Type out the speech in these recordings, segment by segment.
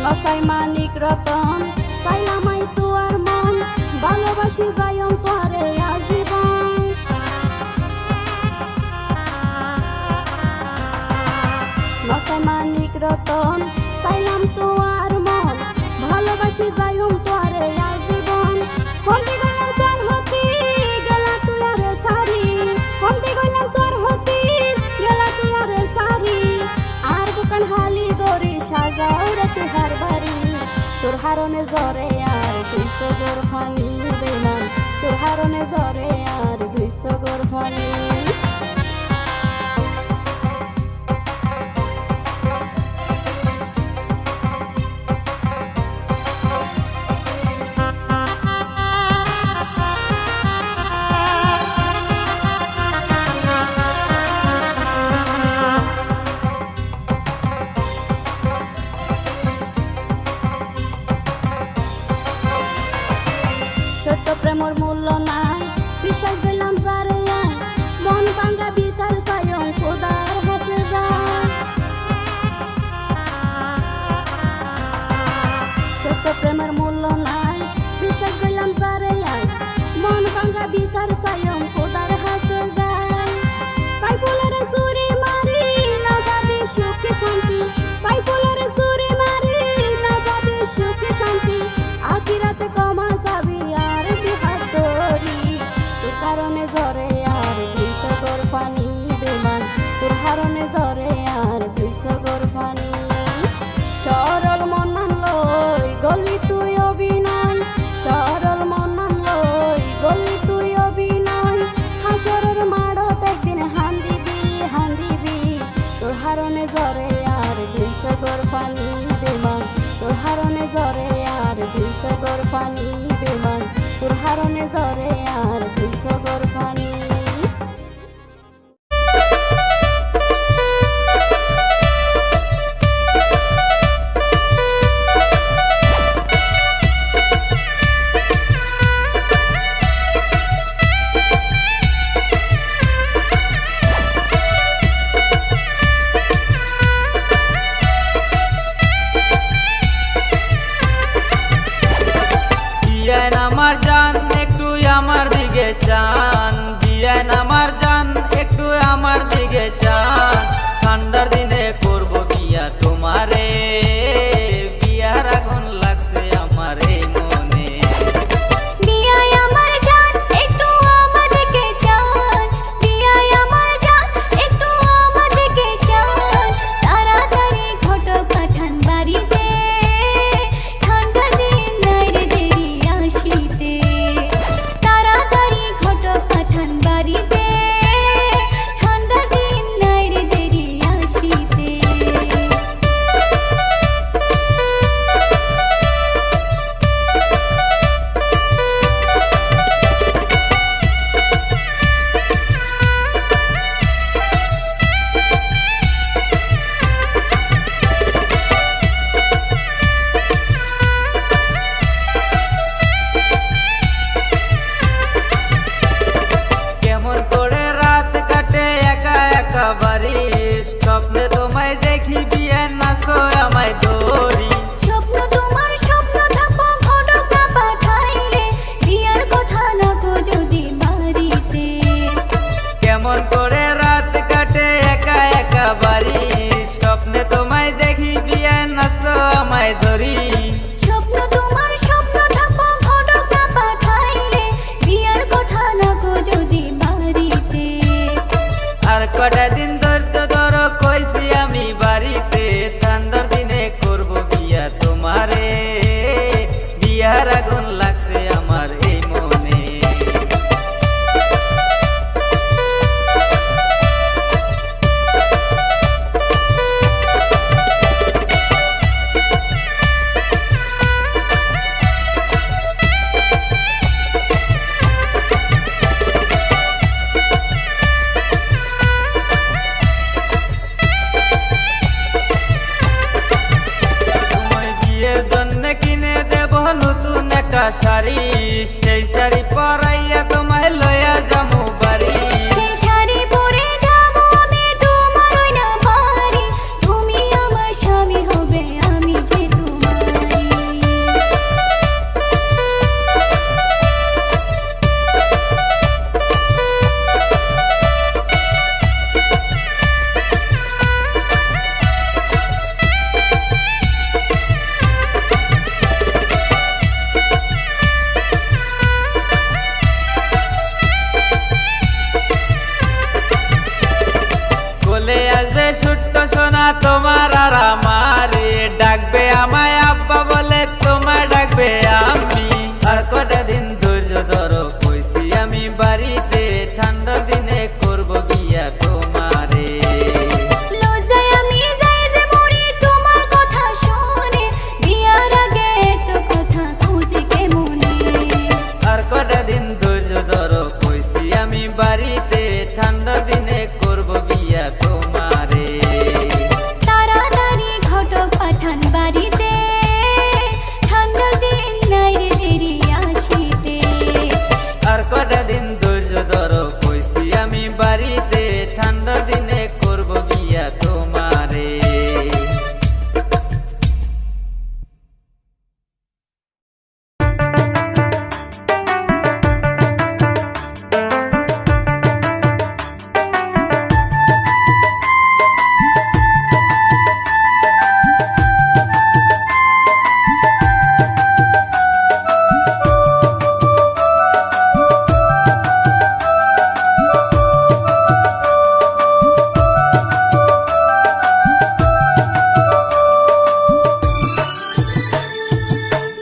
নসাই মানিক রতন সাইলামাই তোয়ার মন ভালোবাসি যায়ম তোরে আজীবন। নসাই মানিক রতন সাইলাম তোয়ার মন ভালোবাসি যায়ম তোরে আজীবন। হন্দি গলাম তোর হতি গেলা তুয়ারে সারি, হন্দি গলাম তোর হতি গেলা তুয়ারে সারি। আর বুকান হালি গরি সাজাও রে তুহার বাড়ি, তোর হারনে জরে আর 200 গোর ফানি বেমান, তোর হারনে জরে আর 200 গোর ফানি। সত্য প্রেমর মূল্য নাই বিশ্বাস দিলাম যারে আই, মন ভাঙ্গা বিচার চাইম খোদার হাতে যায়। সত্য প্রেমের মূল্য নাই বিশ্বাস দিলাম যারে আই, মন ভাঙ্গা বিচার চাইম খোদার হাতে যায়। সাইফুলের চুরি মারি না পাবি সুখে শান্তি, সাইফুলের চুরি মারি না পাবি সুখে শান্তি। আখিরাতে কমা যাবি আর দিহার তোরি, তোর কারণে ঝরে আর 200 গোর ফানি বেমান, তোর হারণে ঝরে আর 200 গোর ফানি। সরল মন লই গলি তুই অভিনয়, সরল মন লই গলি তুই অভিনয়। হাসরের মাড়ত একদিন হান দিবি হান দিবি, তোর হারণে ঝরে আর 200 গোর ফানি বেমান, তোর হারণে ঝরে আর 200 গোর ফানি বেমান, তোর হারণে ঝরে আর 200 গোর ফানি। আমার জান একটু আমার দিকে চান, দিয়েন আমার জান একটু আমার দিকে চান। ঠান্ডার দিনে করব বিয়া তোমারে, বিয়ার আগুন লাগছে আমার এই মনে। বিয়ায় আমার জান একটু আমার দিকে চান, বিয়ায় আমার জান একটু আমার দিকে চান। তাড়াতাড়ি ঘটো পাঠান বাড়িতে, ঠান্ডার দিন নাই রে দেরি আসিতে। তাড়াতাড়ি ঘটো পাঠান বাড়িতে, ঠান্ডার দিন নাই রে দেরি আসিতে। কেমন করে রাত কাটে একা একা বাড়ি, স্বপ্নে তোমায় দেখি বিয়ে নাচো আমায় ধরি। স্বপ্ন তোমার স্বপ্ন থাকো ঘটকা পাঠাইলে, বিয়ার কথা নাকো যদি বাড়িতে। কেমন করে রাত কাটে একা একা বাড়ি, স্বপ্নে তোমায় দেখি বিয়ে নাচো আমায় ধরি। স্বপ্ন তোমার স্বপ্ন থাকো ঘটকা পাঠাইলে, বিয়ার কথা নাকো যদি বাড়িতে। আর কটা দিন ধৈর্য ধরো কইছি আমি বাড়িতে, ঠান্ডার দিনে করব বিয়া তোমারে, বিয়ার আগুন লাগছে আমার এই মনে। তোমায় বিয়ের জন্য কিনে দেব নতুন একটা শাড়ি, সেই শাড়ি পরাইয়া তোমায় লইয়া যাবো বাড়ি। সেই শাড়ি পরে যাবো আমি তোমার ওই না বাড়ি, তুমি আমার স্বামী হবে আমি যে তোমার। তোমার আর আমারে, ডাকবে আমায় আব্বা বলে তোমায় ডাকবে আমি। আর কটা দিন ধৈর্য ধরো কইছি আমি বাড়িতে, ঠান্ডার দিনে করব বিয়া তোমারে। লজ্জায় আমি যাই যে মরি তোমার কথা শুনে, বিয়ার আগে এত কথা খুঁজে কেমনে। আর কটা দিন ধৈর্য ধরো কইছি আমি বাড়িতে, ঠান্ডার দিনে করব বিয়া তোমারে। তাড়াতাড়ি ঘটক পাঠান বাড়িতে, ঠান্ডার দিন নাই রে দেরি আসিতে। আর কটা দিন ধৈর্য ধরো কইছি আমি বাড়িতে, ঠান্ডার দিনে করব বিয়া তোমারে।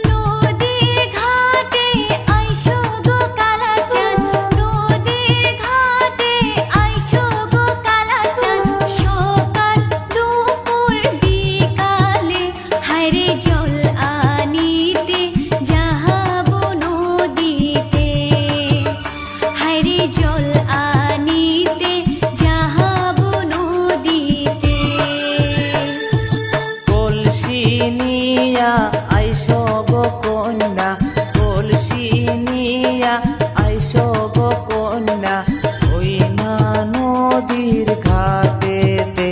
নদীর ঘাটে আইসো গো কালাচাঁদ, নদীর ঘাটে আইসো গো কালাচাঁদ। সকাল দুপুর বিকালে হায়রে জল আনিতে যাহাবো নদীতে, হায়রে জল আনিতে যাহাবো নদীতে। কলসি নিয়া আইসো গো কন্যা, কলসি নিয়া আইসো গো কন্যা। ওই না নদীর ঘাটেতে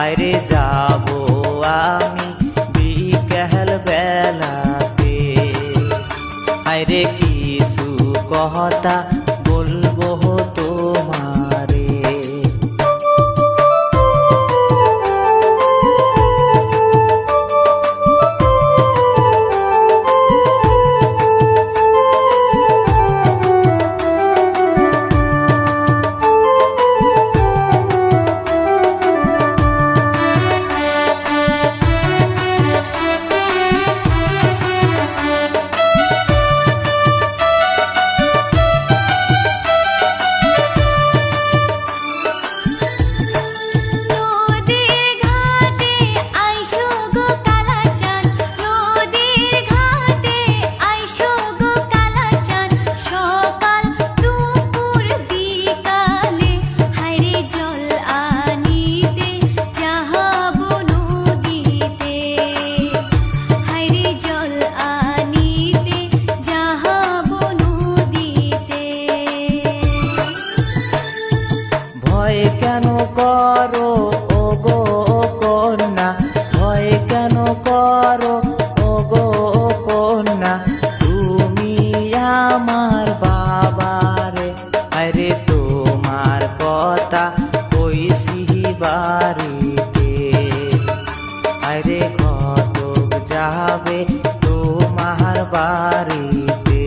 আরে যাবো আমি বিকেল বেলাতে। আরে কিছু কথা বলবো তোমারে। নদীর ঘাটে আইসো গো কালাচাঁদ, নদীর ঘাটে আইসো গো কালাচাঁদ। সকাল দুপুর বিকালে হায়রে জল আনিতে যাহাবো নদীতে, হায়রে জল আনিতে যাহাবো নদীতে। ভয় কেন করো ও গো কন্যা, ভয় কেন করো ও গো কন্যা। তুমি আমার বাবারে, আরে তোমার কথা কইছি বাড়িতে। আরে ঘটক যাবে তোমার বাড়িতে।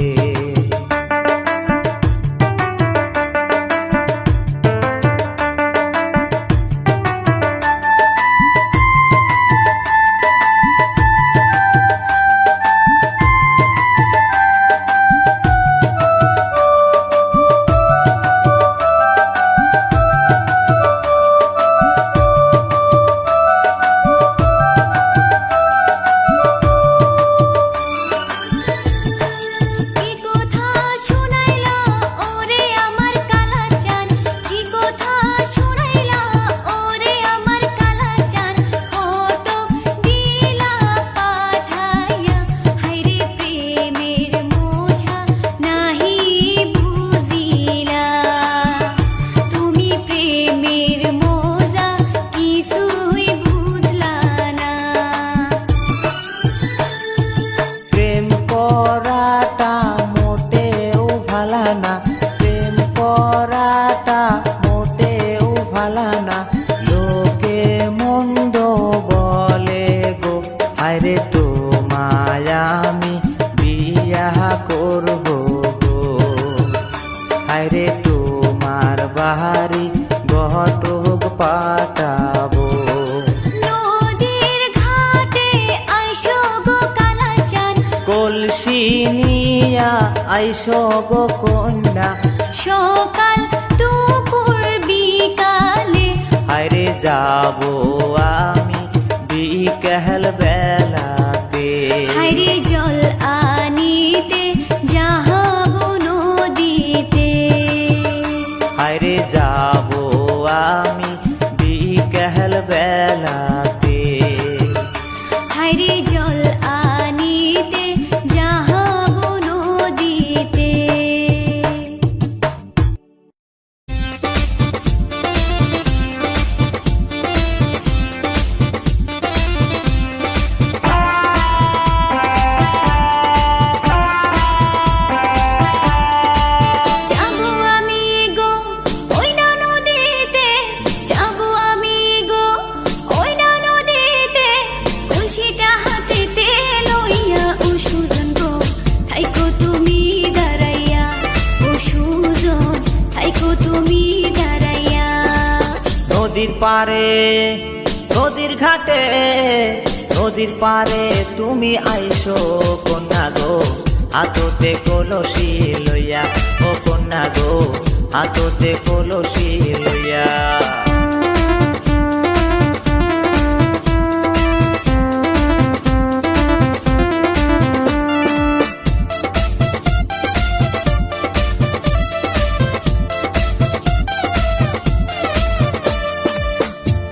নিয়া আইসো গো কন্যা, সকাল দুপুর বিকালে আরে যাবো আমি বিকেল বেলাতে, হাইরে জল আনিতে যাহাবো নদীতে, আরে যাবো আমি বিকেল বেলাতে, হাইরে জল আনিতে যাহাবো নদীতে। যাবো আমি গো ওই না নদীতে, যাবো আমি গো ওই না নদীতে, কলসিটা হাতেতে লইয়া ও সুজন গো থাইকো তুমি দাঁড়াইয়া, ও সুজন থাইকো তুমি দাঁড়াইয়া। নদীর পারে নদীর ঘাটে নদীর পারে তুমি আইসো কন্যা গো, হাততে কলসি লইয়া, ও কন্যা গো হাততে কলসি লইয়া।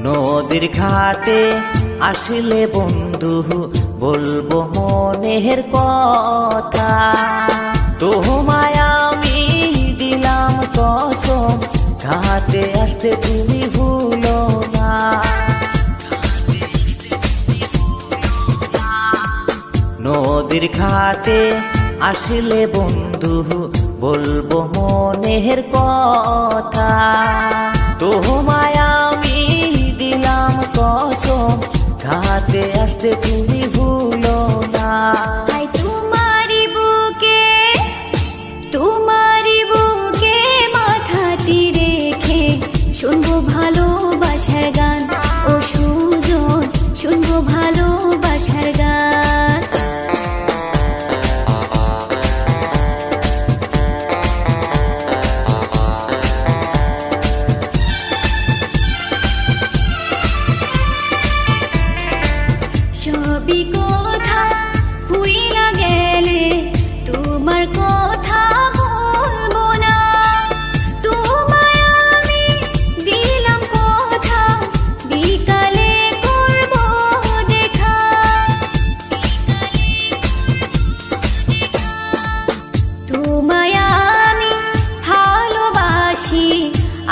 নদীর ঘাটে আসলে বন্ধু বলবো মনের কথা, তোমায় আমি দিলাম কসম, ঘাটে আসতে তুমি ভুলো না। নদীর ঘাটে আসলে বন্ধু বলবো মনের কথা, তোমায় আমি দিলাম কসম, ঘাটে আসতে তুমি ভুলো না। আই তোমারি বুকে মাথাটি রেখে শুনবো ভালোবাসার গান, ও সুজন শুনবো ভালোবাসার গান। সবই কথা ভুইলা গেলে তোমার কথা বলবো না, তোমায় আমি দিলাম কথা বিকালে করবো দেখা, তোমায় আমি ভালোবাসি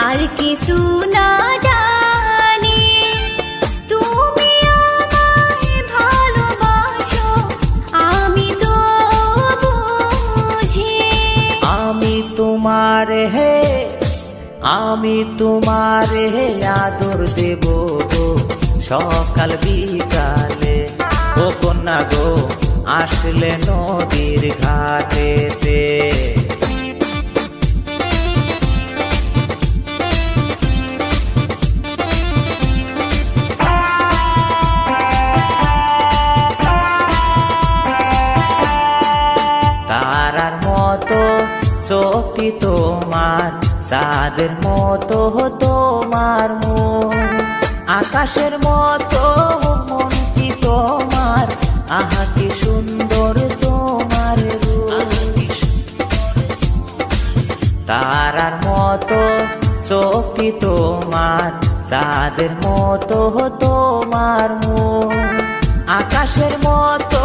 আর কিছু না জানি, তুমি আমায় ভালোবাসো আমি তো বুঝি। আমি তোমার হে আদর দেব গো সকাল বিকালে, ও কন্যা গো আসলে নদীর ঘাটেতে। তারার মতো চোখটি তোমার, চাঁদের মতো তোমার মন, আকাশের মতো মনটি তোমার, আহা কি সুন্দর তোমার রূপ। তারার মতো চোখটি তোমার, চাঁদের মতো তোমার মন, আকাশের মতো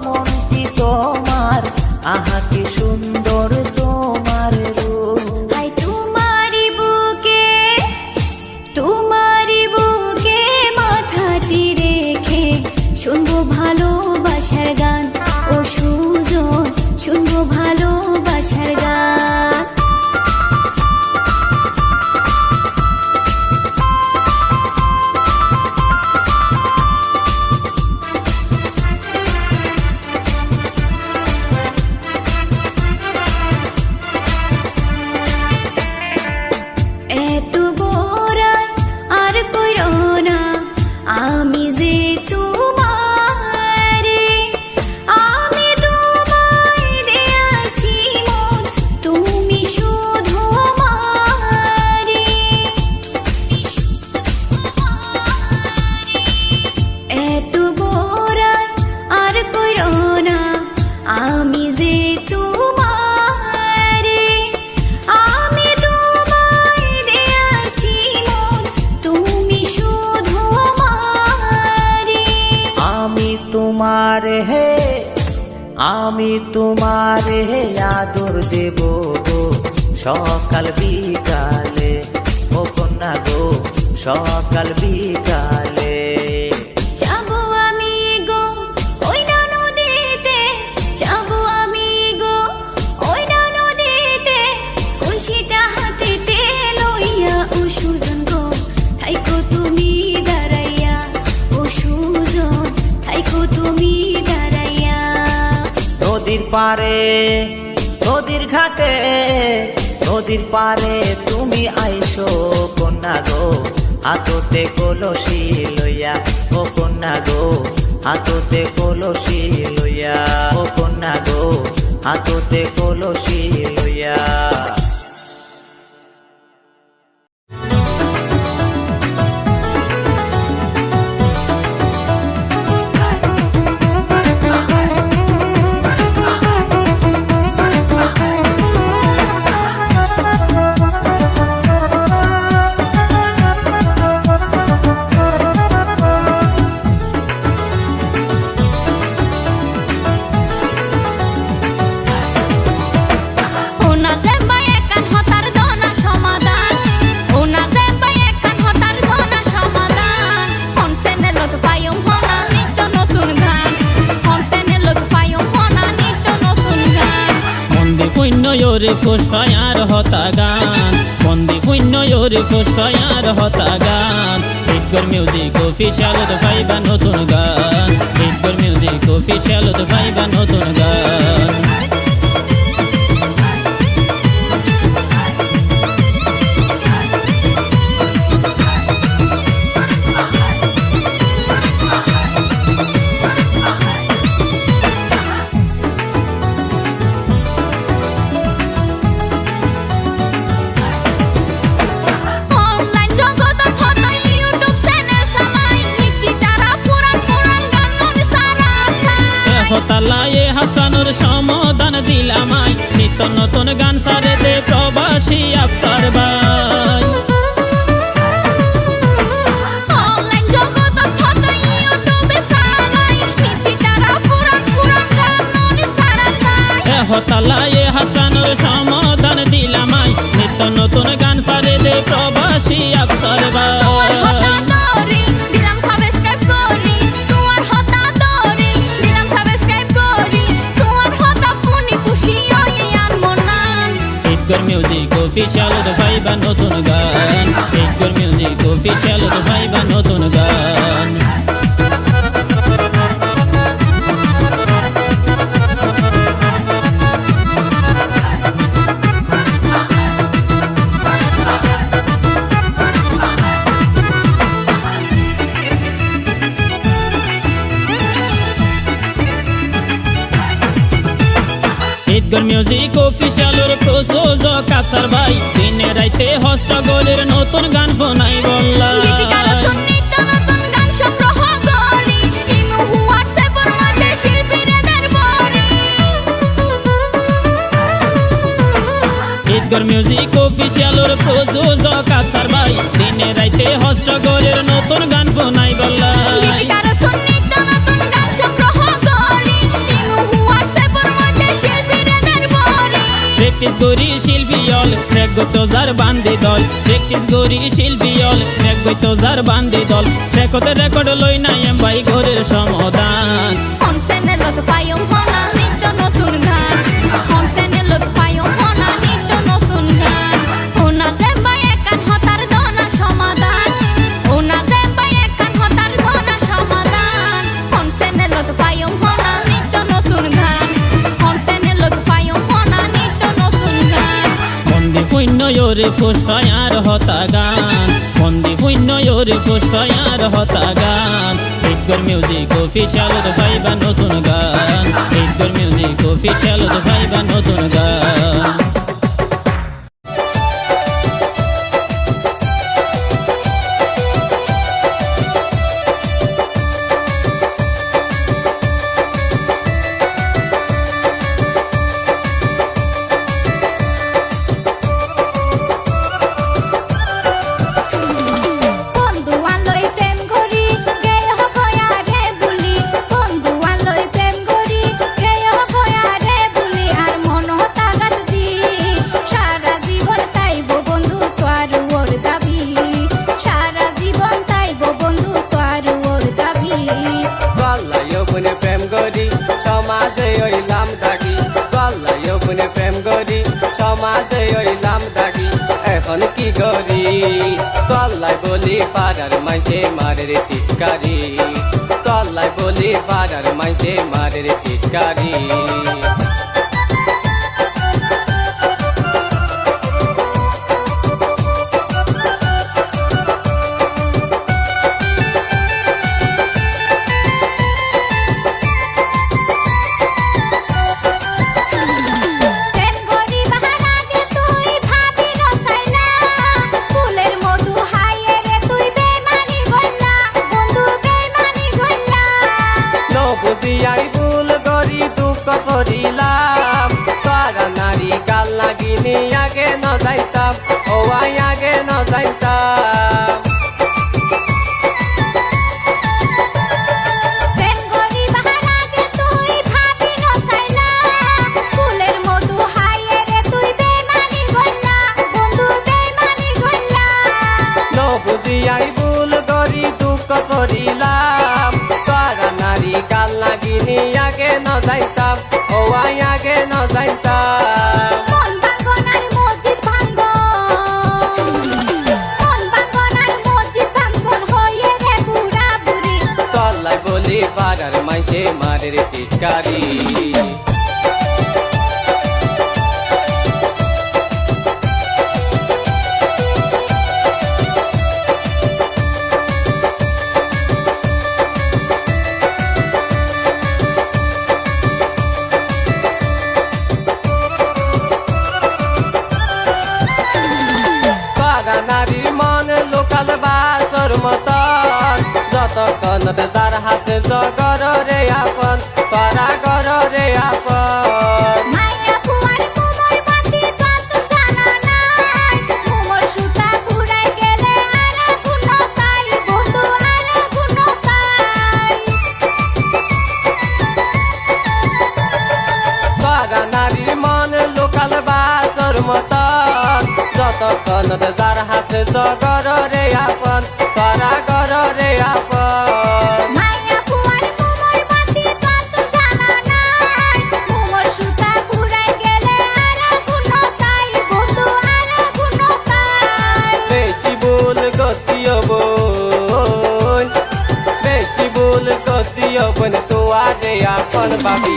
মনটি তোমার, আহা কি সুন্দর তোমার রূপ। আই তোমারি বুকে মাথাটি রেখে শুনবো ভালোবাসার গান, ও সুজন শুনবো ভালোবাসার গান। তোমারে হে আমি তোমারে হে আদর দেব গো সকাল বিকালে ও কন্যা গো সকাল বিকালে যাবো আমি গো ওই না নদীতে, যাবো আমি গো ওই না নদীতে, কলসিটা হাতেতে লইয়া ও সুজন গো থাইকো তুমি দাঁড়াইয়া, ও সুজন থাইকো তুমি দাঁড়াইয়া। নদীর পারে নদীর ঘাটে নদীর পারে তুমি আইসো কন্যা গো হাততে কলসি লইয়া ও কন্যা গো হাততে কলসি লইয়া ও কন্যা গো হাততে কলসি লইয়া Yore fosfayar hotagan Bondi fuinno yore fosfayar hotagan Hitgor music official the five notun gan Hitgor music official the five notun gan হতালায়ে Hasanur সমাধান দিলামাই নিত্য নতুন গান সারেতে প্রবাসী আফসার ভাই অনলাইন জগৎ থত ইউটিউবে সালাই নিতি তারা পুরান পুরান গান সারাতাই হতালায়ে হাসানুর সমাধান দিলামাই নিত্য নতুন গান সারেতে প্রবাসী আফসার ভাই Music official the five notun gan Hitgor music official the five notun gan Hitgor music official or প্রযোজক আফসার ভাই দিনে রাইতে হস্তগোলের নতুন গান ফোনাই বললা গীতিকার নতুন নিত্য নতুন গান সংগ্রহ করি ইমো হোয়াটসঅ্যাপের মধ্যে শিল্পীদের বলি Hitgor music official or প্রযোজক আফসার ভাই দিনে রাইতে হস্তগোলের নতুন গান ফোনাই বললা গীতিকার নতুন নিত্য নতুন গান সংগ্রহ করি ইমো হোয়াটসঅ্যাপের মধ্যে শিল্পীদের বলি প্র্যাকটিস করি শিল্পীয়ল রেগতো জার বান্ধি দল প্র্যাকটিস করি শিল্পীয়ল রেগতো জার বান্ধি দল রেকর্ডে রেকর্ড লই নাই এম ভাই ঘরের সমাধান কোন চ্যানেলত পাইও মনা নিত্য নতুন গান কোন চ্যানেলত পাইও মনা নিত্য নতুন গান ওনা জেম্বা একান হতার দনা সমাধান ওনা জেম্বা একান হতার দনা সমাধান কোন চ্যানেলত পাইও মনা নিত্য নতুন গান কোন চ্যানেলত পাইও মনা নিত্য নতুন গান বন্দি ফুইন্য ইয়োরে ফসফায়ার হতাগান বন্দি ফুইন্য ইয়োরে ফসফায়ার হতাগান Hitgor music official the five notun gan Hitgor music official the five notun gan বন্ধু আলোয় প্রেম করি গেল গয়া রে বুলি বন্ধু বলি পাড়ার মাঝে মারের টিটকারি, তল্লাই বলি পাড়ার মাঝে মারের টিটকারি। বুঝিয়াই ভুল করি দুঃখ করিলাম, তারা নারী কাল লাগিনি আগে ন যাইতাম, ও আগে ন যাইতাম। বুঝিয়াই ভুল করি দুঃখ করিলাম, তারা নারী কাল লাগিনি আগে ন যাইতাম, ও আগে ন যাইতাম। তল্লাই বলি পাড়ার মাঝে মারের টিটকারি। নারীর মন লোকাল বাসর মতন, যতক্ষণ যার হাতে জগর রে আপন, তারা গর রে আপন। নারীর মন লোকাল বাসর মতন, যতক্ষণ যার হাতে জগর রে আপন, তারা গর রে আপন। বেশি ভুল গতিও বোন, বেশি ভুল গতিও বোন, তোয়ারে আপন ভাবি।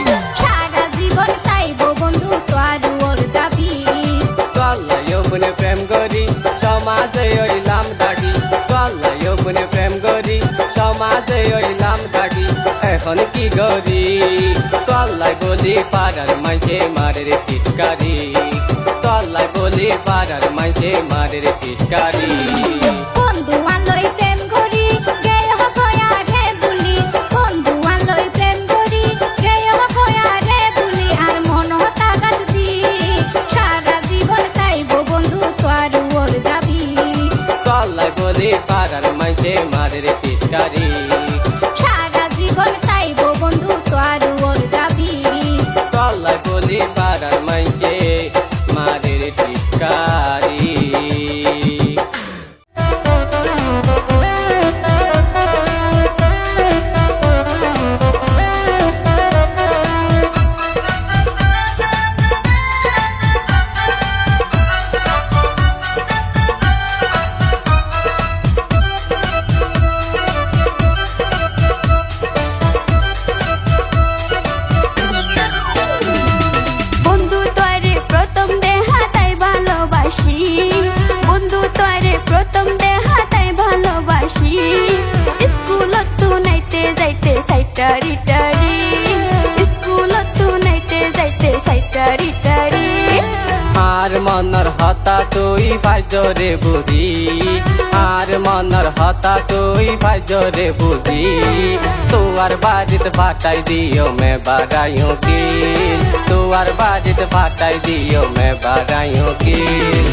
প্রেম করি সমাজে হইলাম দাগি, চল্লাই মনে প্রেম করি সমাজে হইলাম দাগি। এখন কি করি চল্লাই বলি পাড়ার মাঝে মারের টিটকারি, চল্লাই বলি পাড়ার মাঝে মারের টিটকারি। পাড়ার মাঝে মারের টিটকারি, সারা জীবন চাইব বন্ধু তোর ওর দাবি। চল্লাই বলি পাড়ার মাঝে মারের টিটকারি। মনৰ হতা তুই ভাজরে বুঝি, আর মনৰ হতা তুই ভাজরে বুঝি। তোয়ার বাড়িতে ফাটাই দিও মে বাড়াইও কিল, তোয়ার বাড়িতে ফাটাই দিও মে বাড়াইও কিল।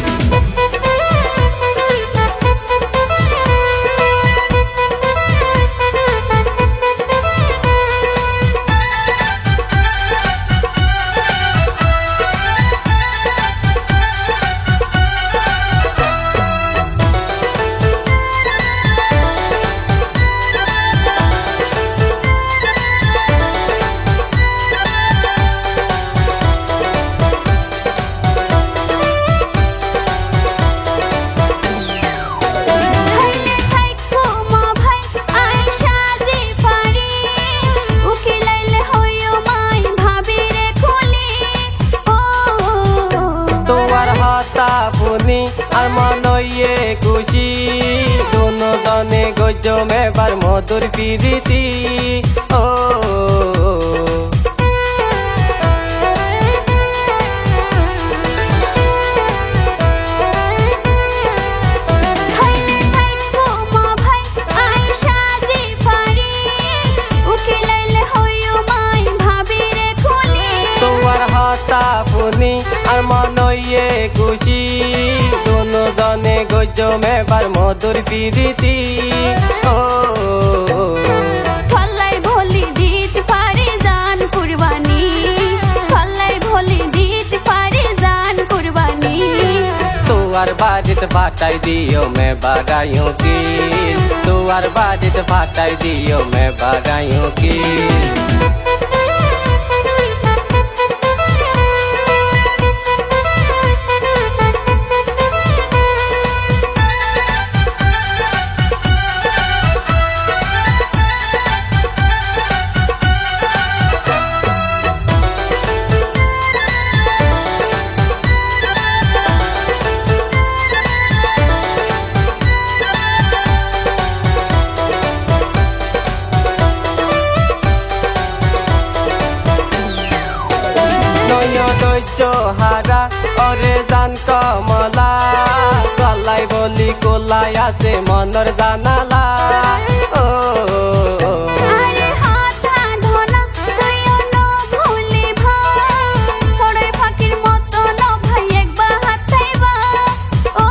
গজম এবার মধুর পিরিতি ও খাইলে থাকবো মা ভাই আইসা যে পারি উকিলাইলে হইও মাই ভাবি রে খুলি তোমার হতা পুনি আর মনয়ে খুশি দোনো জনে গজম এবার মধুর পিরিতি ও ফল্লাই ভলি দিতে পারি জান কুরবানি ফল্লাই ভলি দিতে পারি জান কুরবানি तुआर बाजित फाटाई दियो मैं बागायूं की तुआर बाजित फाटाई दियो मैं बागायूं की হারা ওরে জান কমলা গলাই বলি কোলাই আছে মনর জানালা ও আরে হাতা ধনা তুইও ন ভুলি ভাই সরে ফাকির মতো ন ভাই একবার হাতাইবা ও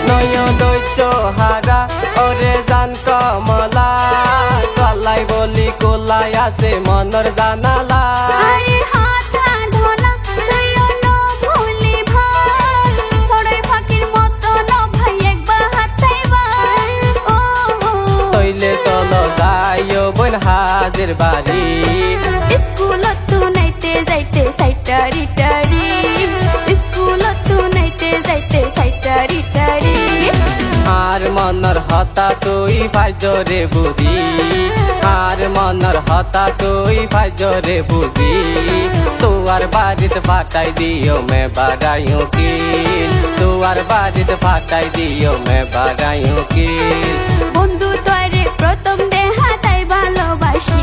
নয় দৈত্য হারা ওরে জান কমলা গলাই বলি কোলাই আছে মনর জানালা আরে হাতা ধনা তুইও ন ভুলি ভাই সরে ফাকির মতো ন ভাই একবার হাতাইবা ও তৈলে চলো যাইও বোন হাজির বাড়ি স্কুলত তু নাইতে যাইতে সাইটারি টারি স্কুলত তু নাইতে যাইতে সাইটারি টারি আর মনর হতা তুই ফাজরে বুঝি আর মনর হতা তুই ফাজরে বুঝি তুয়ার বাড়িত ফাটাই দিও মে বাগাইও কি তুয়ার বাড়িত ফাটাই দিও মে বাগাইও কি বন্ধু তোরে প্রথম দেখাতাই ভালোবাসি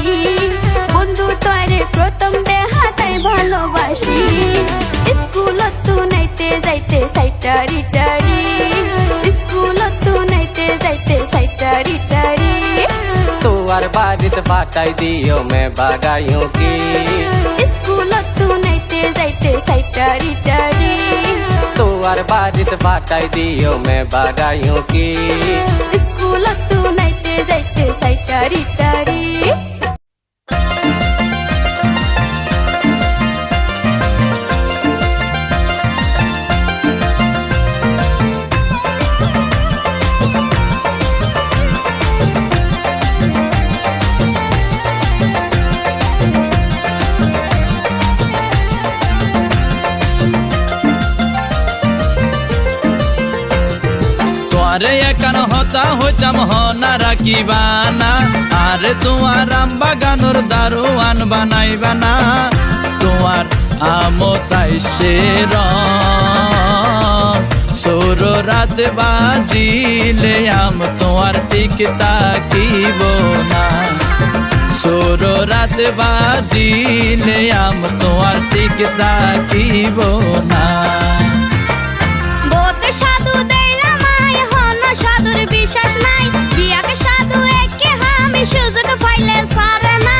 বন্ধু তোরে প্রথম দেখাতাই ভালোবাসি স্কুলত তু নাইতে যাইতে সাইটারি টারি স্কুলত তু নাইতে যাইতে সাইটারি টারি তুয়ার বাড়িত ফাটাই দিও মে বাগাইও কি স্কুলত তু নাইতে যাইতে সাইটারি টারি তুয়ার বাড়িত ফাটাই দিও মে বাগাইও কি স্কুলত তু নাইতে যাইতে সাইটারি টারি আরে একান হতা হইতাম হনা রাখিবানা আরে তোমার আম বাগানোর দারোয়ান বানাইবানা তোমার আমতাই সের সৌর রাত বাজিলে আম তোমার টিক তাকিব না সৌর রাত বাজিলে আম তোমার টিক তাকিব না বোতে সাধু দেইলাম আই হন সাধুর বিশ্বাস নাই বিয়াকে সাধু একে আমি সুযোগ পাইলে সারে না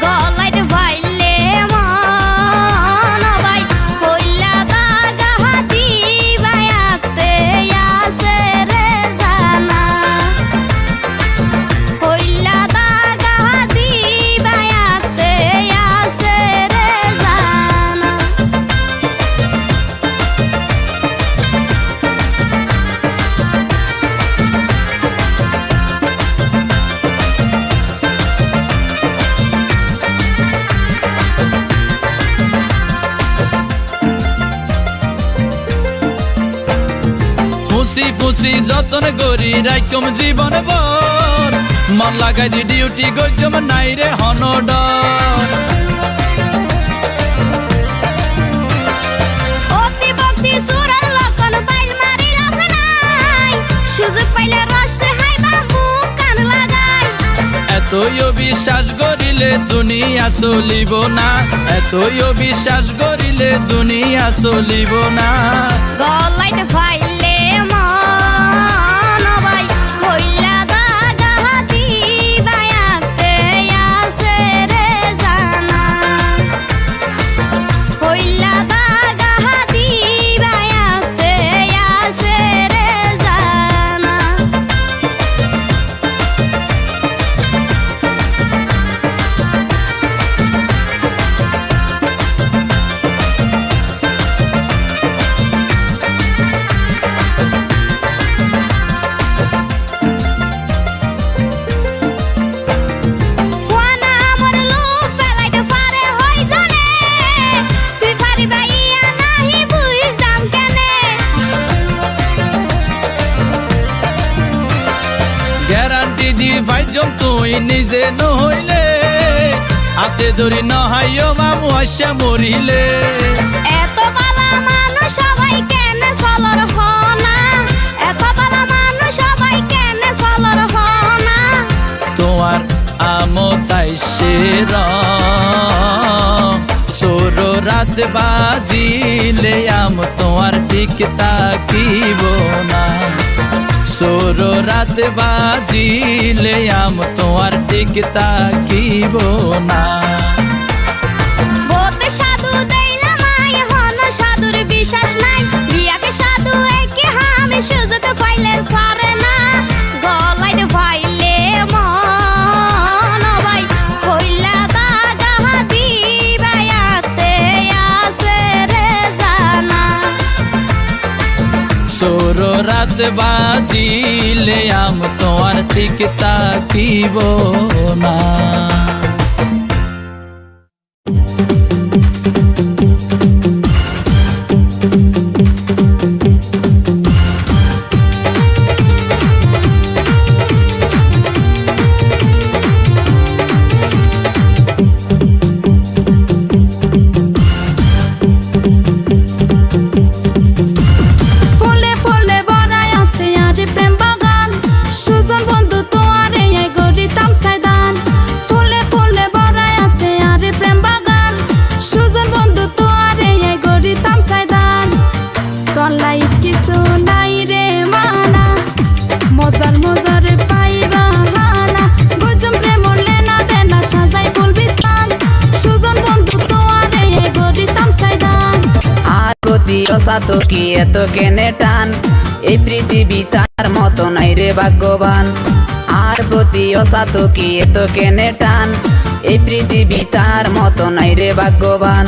গলাইতে ভাইলে মন ভাই হইলা দাগা হাতি ভাইয়াতে আসে রে জানা হইলা দাগা হাতি ভাইয়াতে আসে রে জানা ফুসি ফুসি যতন করি রাইকম জীবন বর মন লাগাই দি ডিউটি গজম নাই রে হনডর এতইও বিশ্বাস করিলে দুনিয়া চলিব না, এতইও বিশ্বাস করিলে দুনিয়া চলিব না। গলাইতে ফাইলে মন ভাই হইলা দাগা দিবায়াতে আছে রে জানা, হইলা দাগা দিবায়াতে আছে রে জানা। গ্যারান্টি দি ভাইজন তুই নিজে নহইলে, হাতে ধরি নহাইও মামু হাসা মরিলে। এত বালা মানুষ সবাই কেন চলর হনা, এত বালা মানুষ সবাই কেন চলর হনা। তোমার আমতাই সের সোর রাত বাজিলে আম তোমার ঠিক তাকিব না, সোর রাত বাজিলে আম তোমার ঠিক তাকিব না। বলতে সাধু দেইলাম আয় হন সাধুর বিশ্বাস নাই, বিয়াকে সাধু একে আমি সুযোগ পাইলে সারে না। গলাইতে ফাইলে মন ভাই হইলা দাগা দিবায়াতে আছে রে জানা। সোর রাত বাজিলে আম তোমার ঠিক তাকিব না। ফুলে ফুলে ভরাই আছে আর প্রেম বাগান, সুজন বন্ধু তোয়ারে এই গড়িতাম সাইদান। ফুলে ফুলে ভরাই আছে আর প্রেম বাগান, সুজন বন্ধু তোয়ারে এই গড়িতাম সাইদান। তলাই কিছু নাই রে মানা, মজার মজার পাইবা হানা, গজম প্রেম লেনা দেনা সাজাই ফুল বিতান। সুজন বন্ধু তোয়ারে এই গড়িতাম সাইদান। আর প্রতি অসাত কি এত কেনে টান, এই পৃথিবী তার মতো নাই রে ভাগ্যবান। আর প্রতি অসাত কি এত কেনে টান, এই পৃথিবী তার মতো নাই রে ভাগ্যবান।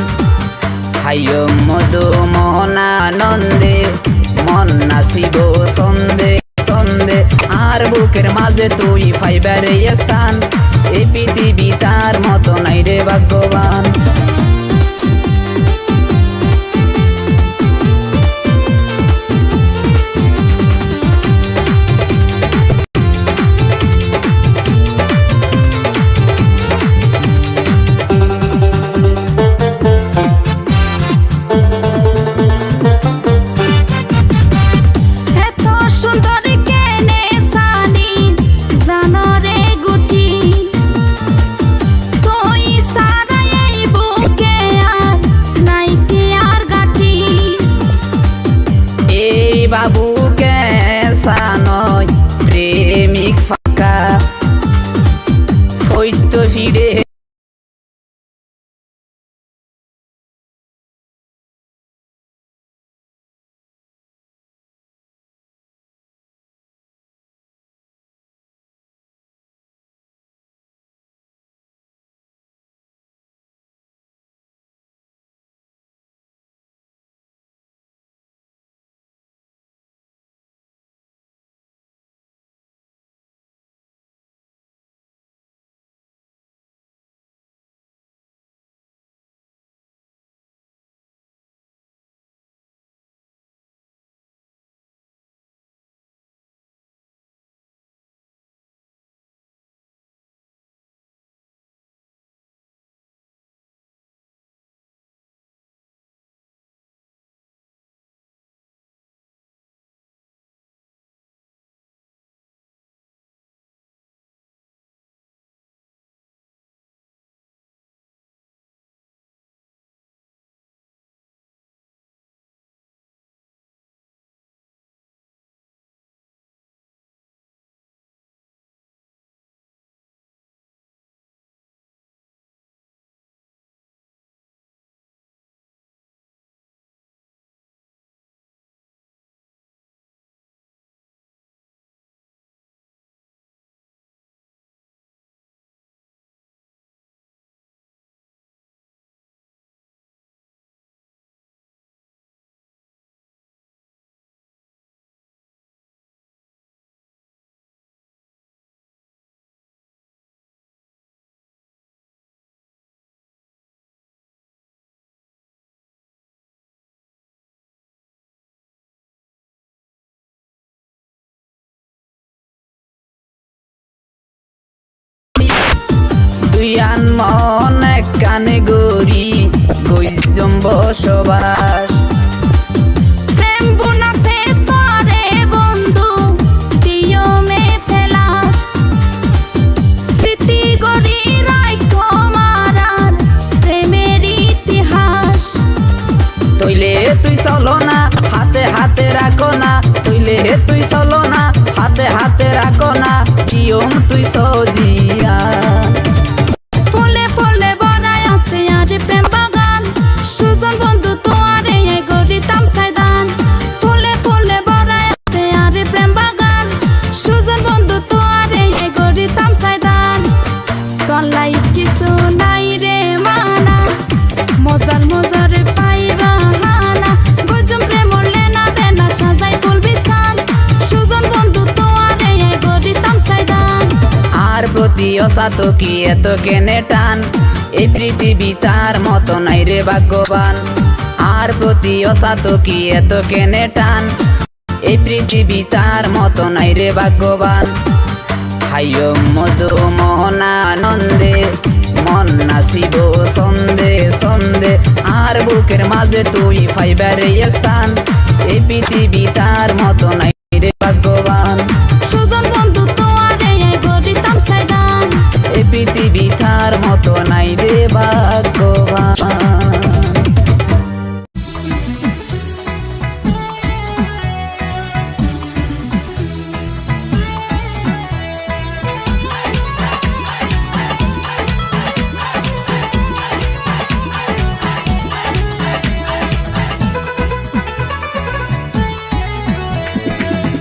হাইয় মধু মোহনানন্দে মন নাচিব সন্দে সন্দে, আর বুকের মাঝে তুই ফাইবারে স্থান, এই পৃথিবী তার মতো নাই রে ভাগ্যবান। এত সুন্দর কেনে সানি জানো রে গুটি, তুই সারা এই বুকে আর নাই কি আর গাটি। এই বাবুকে সানয় প্রেমিক ফাঁকা, হইতো ফিরে তুলিয়ান মন এক কানে গরি গইজম বসবাস প্রেম বুনাছে তরে বন্ধু দিও মে ফেলাস স্মৃতি গরি রাইখো মারার প্রেমের ইতিহাস তৈলে তুই চলো না হাতে হাতে রাখো না তৈলে তুই চলো না হাতে হাতে রাখো না জিওম তুই সজিয়া ফুলে ফুলে বড়াই আছে আর প্রেম বাগান সুজন বন্ধু তোয়ারে গরিতাম সাইদান ফুলে ফুলে বড়াই আছে আর প্রেম বাগান সুজন বন্ধু তোয়ারে গরিতাম সাইদান তলাই কিছু নাই রে মানা মজার মজার পাইবা হানা বুঝুম প্রেম লেনা দেনা সাজাই ফুল বিছান সুজন বন্ধু তোয়ারে গরিতাম সাইদান আর প্রতি অসাত কি এত কেনে টান এই পৃথিবী তার মতো নাই রে ভাগ্যবান আর প্রতি অসাত কি এত কেনে টান এই পৃথিবী তার মতো নাই রে ভাগ্যবান হাইয় মধু মোহনানন্দে মন নাচিব সন্দে সন্দে আর বুকের মাঝে তুই ফাইবার স্থান এই পৃথিবী তার মতো নাই রে ভাগ্যবান সুজন বন্ধু তোয়ারে গরিতাম সাইদান এই পৃথিবী তার মতো নাই রে ভাগ্যবান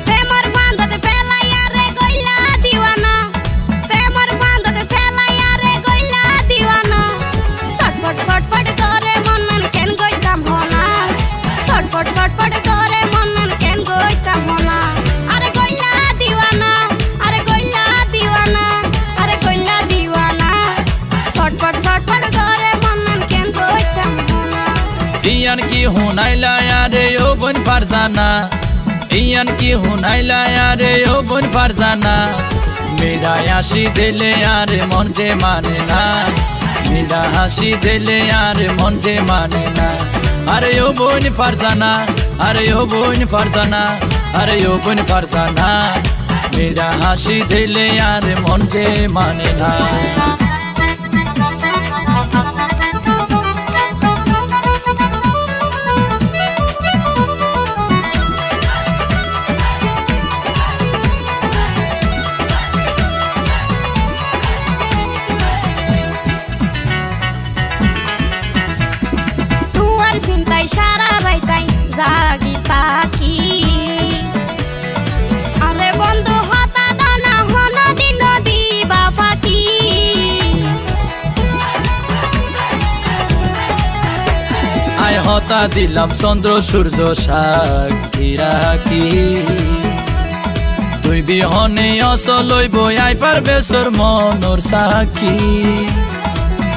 প্রেমর বান্ধত ফেলাইয়া রে গইলা দিওয়ানা প্রেমর বান্ধত ফেলাইয়া রে গইলা দিওয়ানা ছটফট ছটফট করে মনন কেন গইতাম হনা ছটফট ছটফট করে মনন কেন গইতাম হনা আরে গইলা দিওয়ানা আরে গইলা দিওয়ানা আরে গইলা দিওয়ানা ছটফট ছটফট করে মনন কেন গইতাম হনা ইয়ান কি হুনাইলা রে ও বোন ফারজানা ইয়ান কি হুনাইলা রে ও বোন ফারজানা মেরা হাসি দিলে আর মন যে মানে না মেরা হাসি দিলে আর মন যে মানে না আরে ও বোন ফারজানা আরে ও বোন ফারজানা আরে ও বোন ফারজানা মেরা হাসি দিলে আর মন যে মানে না তুয়ার চিন্তাই সারা রাইতাই জাগি তাকি আরে বন্ধু হতা দানা হন দিন দিবা ফাঁকি আয় হতা দিলাম চন্দ্র সূর্য সাক্ষী রাখি তুই বিহনে অসলই বই আই পারবে সোর মনোর সাক্ষী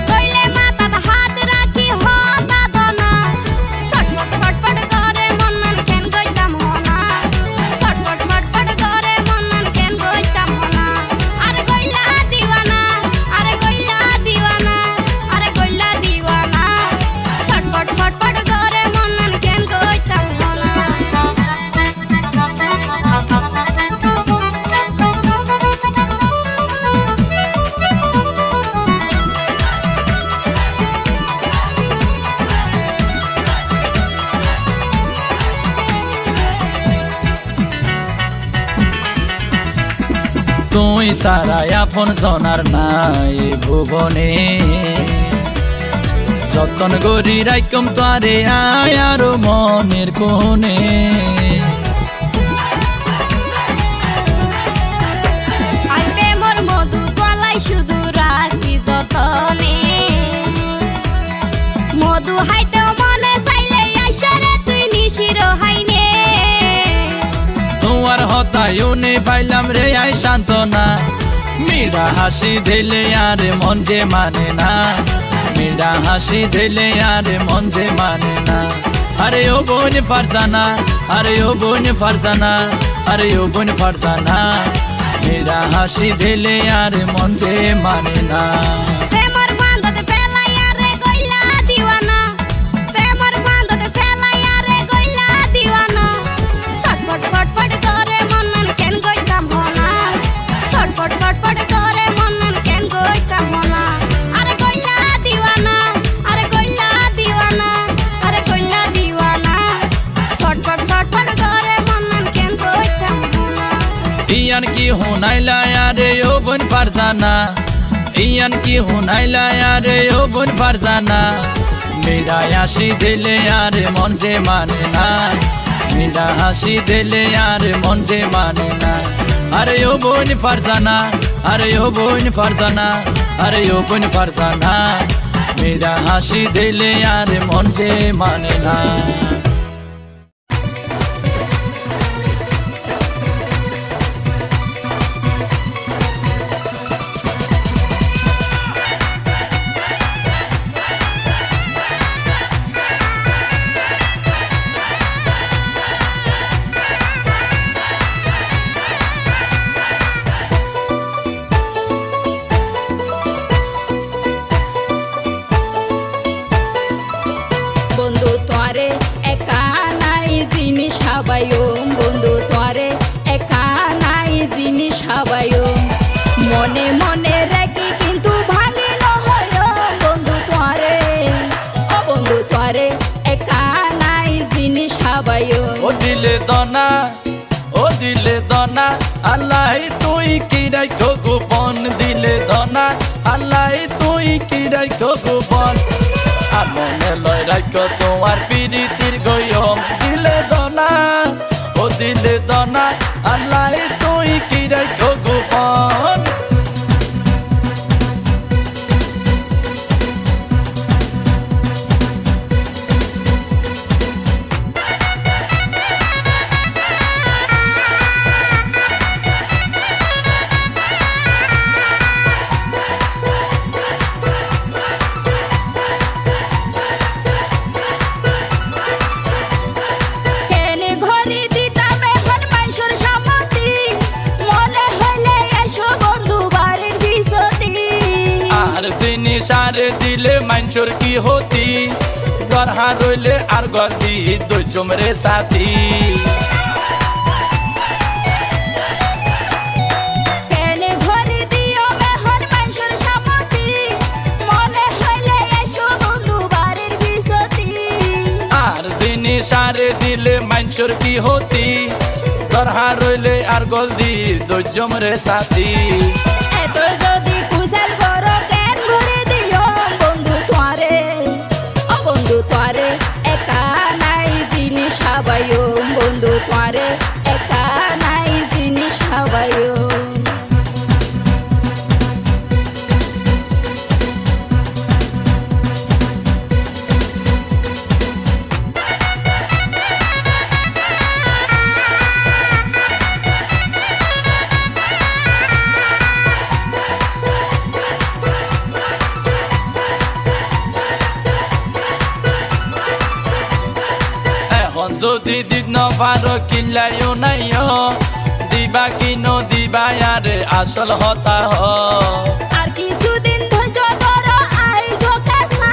কইলে মাথাত হাত রাখি হতা দানা ছটফট ছটফট করে মনন কেন গইতাম হনা ছটফট ছটফট করে মনন কেন গইতাম হনা আরে কইলা দিওয়ানা আরে কইলা দিওয়ানা আরে কইলা দিওয়ানা ছটফট ছটফট করে মনন কেন গইতাম হনা তুই সারা আপন জনার নাই ভুবনে যতন গরি রাইকম তারে আয় আর মনের কোণে আর প্রেমর মধু গলাই শুধু রাখি যতনে মধু হাইতেও মনে চাইলে আইসরে তুই নিশির হাইনে তোমার হতায়নে পাইলাম রে আই সান্ত্বনা মিঠা হাসি দিলে আর মন যে মানে না মিঠা হাসি দিলে আর মন যে মানে না আরে ও বোন ফারজানা আরে ও বোন ফারজানা আরে ও বোন ফারজানা মিঠা হাসি দিলে আর মন যে মানে না আপন করে মনন কেন কইতাম না ইয়ান কি হুনাইলা আরে ও বোন ফারজানা ইয়ান কি হুনাইলা আরে ও বোন ফারজানা মেরা হাসি দিলে আর মন যে মানে না মেরা হাসি দিলে আর মন যে মানে না আরে ও বোন ফারজানা আরে ও বোন ফারজানা আরে ও বোন ফারজানা মেরা হাসি দিলে আর মন যে মানে না বন্ধু তোরে একা নাই জিনিস হাবায়ো বন্ধু তোরে একা নাই জিনিস হাবায়ো মনে মনে রাখি কিন্তু ভাঙি নহয় বন্ধু তোরে ও বন্ধু তোরে একা নাই জিনিস হাবায়ো ও দিলে দনা আল্লাহ তুই কি রাখো গোপন দিলে দনা আল্লাহ তুই কি রাখো গোপন আর মনে লয় রাখো তোমার পিরিতির গয়ম দিলে দনা ও দিলে দনা আল্লাহ তুই কি রাখো গোপন কেনে ঘরে দিতাম এখন মানুষের সম্মতি মনে হইলে এসো বন্ধু বাড়ির বিসতি আর জিনিস আর দিলে মানুষের কি হতি দরহা রইলে আর গদি দুই চুমরে সাথী কেনে ঘরে দিও এখন মানুষের সম্মতি মনে হইলে এসো বন্ধু বাড়ির বিসতি আর জিনিস আর দিলে মানুষের কি হতি দরহা রইলে আর গদি দুই চুমরে সাথী এত যদি কুশল করো কেন ঘুরে দিও বন্ধু তোরে ও বন্ধু তোরে একা নাই জিনিস হাবায়ো বন্ধু তোরে একা নাই জিনিস হাবায়ো এখন যদি দিক নপারো কিল্লাইও নাইও দিবা কিনো দিবা আরে আসল হতা হ আর কিছুদিন ধৈর্য ধরো আইজো কেসা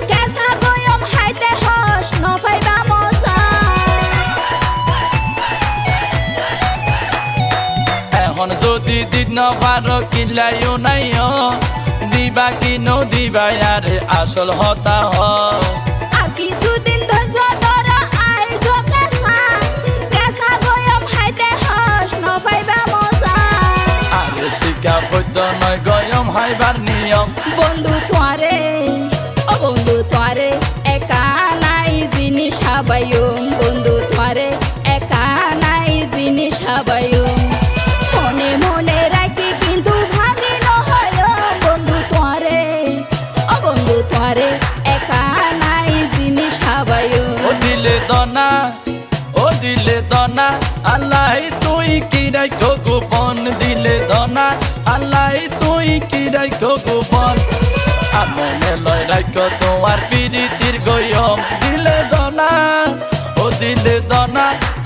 কেসা গয়ম হাইতে হস নফাইবা মশা এখন যদি দিক নপারো কিল্লাইও নাইও দিবা কিনো দিবা আরে আসল হতা হ আর কিছুদিন ধৈর্য ধরো আইজো কেসা কেসা গয়ম হাইতে হস নফাইবা মশা আরে শিকা বৈদ্য নয় গয়ম হাইবার নিয়ম বন্ধু তোরে ও বন্ধু তোরে একা নাই জিনিস হাবায়ো বন্ধু তোরে একা নাই জিনিস হাবায়ো মনে মনে রাখি কিন্তু ভাঙি নহয় বন্ধু তোরে ও বন্ধু তোরে একা নাই জিনিস হাবায়ো ও দিলে দনা আল্লাহ তুই কি রাখো গোপন দিলে দনা আল্লাহ তুই কি রাখো গোপন আর মনে লয় রাখো তোমার পিরিতির গয়ম দিলে দনা ও দিলে দনা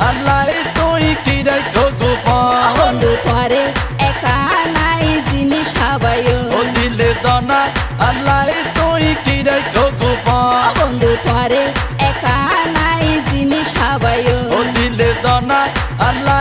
আল্লাহ তুই কি রাখো গোপন বন্ধু তোরে একা নাই জিনিস হাবায়ো ও দিলে দনা আল্লাহ তুই কি রাখো গোপন বন্ধু তোরে একা নাই জিনিস হাবায়ো ও দিলে দনা আল্লাহ